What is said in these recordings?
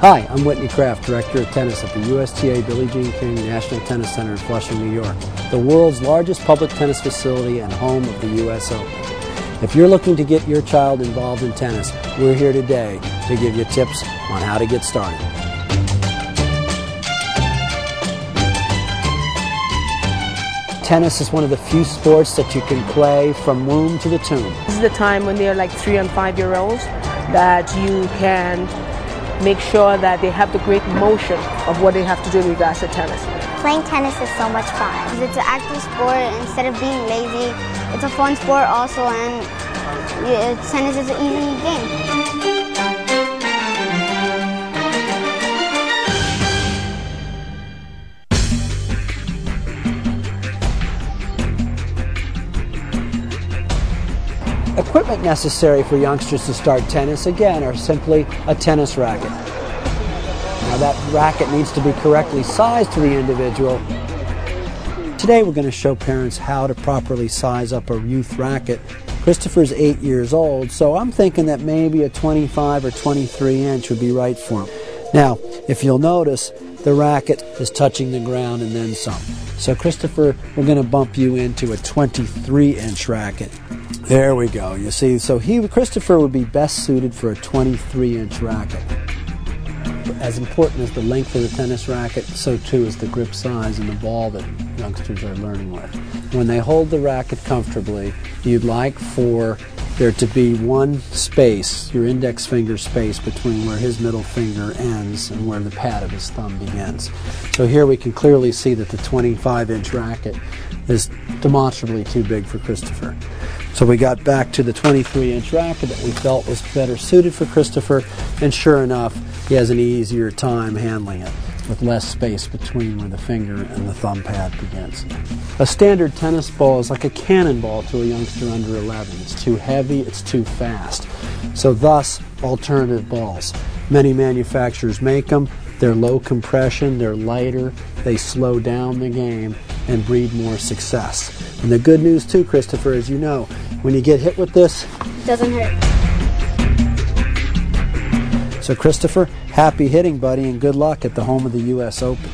Hi, I'm Whitney Kraft, Director of Tennis at the USTA Billie Jean King National Tennis Center in Flushing, New York, the world's largest public tennis facility and home of the US Open. If you're looking to get your child involved in tennis, we're here today to give you tips on how to get started. Tennis is one of the few sports that you can play from room to the tomb. This is the time when they're like 3- and 5-year-olds that you can make sure that they have the great motion of what they have to do in regards to tennis. Playing tennis is so much fun. It's an active sport. Instead of being lazy, it's a fun sport also, and tennis is an easy game. Equipment necessary for youngsters to start tennis, again, are simply a tennis racket. Now that racket needs to be correctly sized to the individual. Today we're going to show parents how to properly size up a youth racket. Christopher's 8 years old, so I'm thinking that maybe a 25 or 23 inch would be right for him. Now, if you'll notice, the racket is touching the ground and then some. So Christopher, we're going to bump you into a 23 inch racket. There we go. You see, so Christopher would be best suited for a 23 inch racket. As important as the length of the tennis racket, so too is the grip size and the ball that youngsters are learning with. When they hold the racket comfortably, you'd like for there to be one space, your index finger space, between where his middle finger ends and where the pad of his thumb begins. So here we can clearly see that the 25 inch racket is demonstrably too big for Christopher. So we got back to the 23 inch racket that we felt was better suited for Christopher, and sure enough, he has an easier time handling it with less space between where the finger and the thumb pad begins. A standard tennis ball is like a cannonball to a youngster under 11. It's too heavy, it's too fast. So thus, alternative balls. Many manufacturers make them. They're low compression, they're lighter, they slow down the game and breed more success. And the good news too, Christopher, as you know, when you get hit with this, It doesn't hurt. So Christopher, happy hitting, buddy, and good luck at the home of the US Open.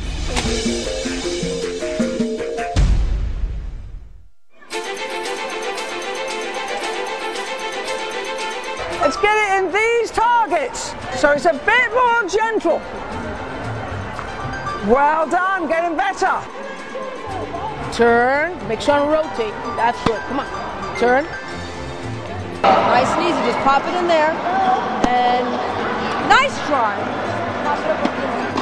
Let's get it in these targets, so it's a bit more gentle. Well done, getting better. Turn, make sure to rotate. That's good. Come on. Turn. Nice and easy. Just pop it in there. And nice try.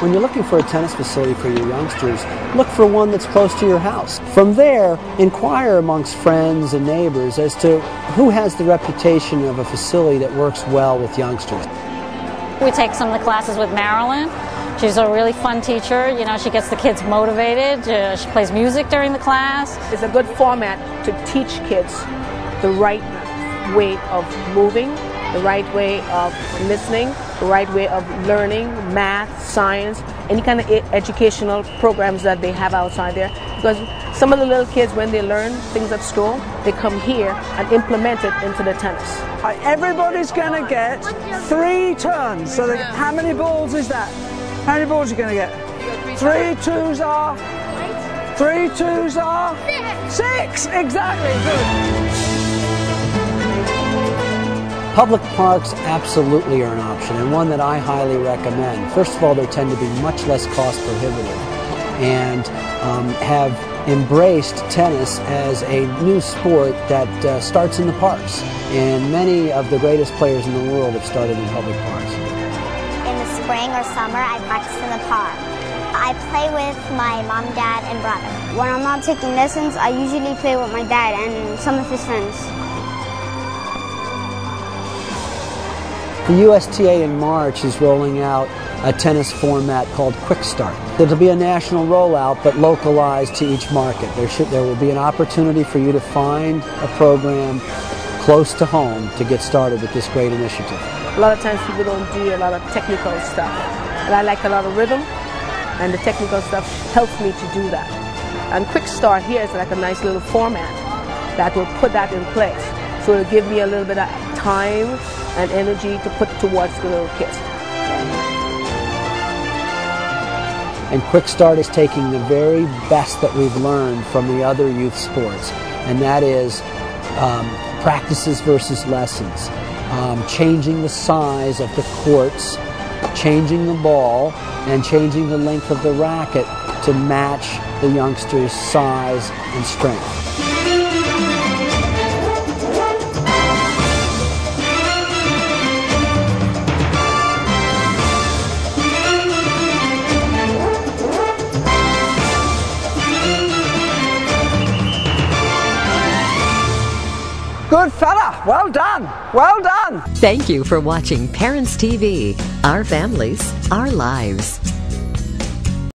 When you're looking for a tennis facility for your youngsters, look for one that's close to your house. From there, inquire amongst friends and neighbors as to who has the reputation of a facility that works well with youngsters. We take some of the classes with Marilyn. She's a really fun teacher. You know, she gets the kids motivated. She plays music during the class. It's a good format to teach kids the right way of moving, the right way of listening, the right way of learning math, science, any kind of educational programs that they have outside there. Because some of the little kids, when they learn things at school, they come here and implement it into the tennis. Everybody's going to get 3 turns. So how many balls is that? How many balls are you going to get? 3 twos are? 3 twos are? 6! Exactly. Good. Public parks absolutely are an option, and one that I highly recommend. First of all, they tend to be much less cost prohibitive and have embraced tennis as a new sport that starts in the parks. And many of the greatest players in the world have started in public parks. In the spring or summer, I practice in the park. I play with my mom, dad, and brother. When I'm not taking lessons, I usually play with my dad and some of his friends. The USTA in March is rolling out a tennis format called Quick Start. It'll be a national rollout, but localized to each market. There will be an opportunity for you to find a program close to home to get started with this great initiative. A lot of times people don't do a lot of technical stuff. And I like a lot of rhythm, and the technical stuff helps me to do that. And Quick Start here is like a nice little format that will put that in place. So it'll give me a little bit of time and energy to put towards the little kids. And Quick Start is taking the very best that we've learned from the other youth sports, and that is practices versus lessons, changing the size of the courts, changing the ball, and changing the length of the racket to match the youngster's size and strength. Good fella, well done, well done. Thank you for watching Parents TV, our families, our lives.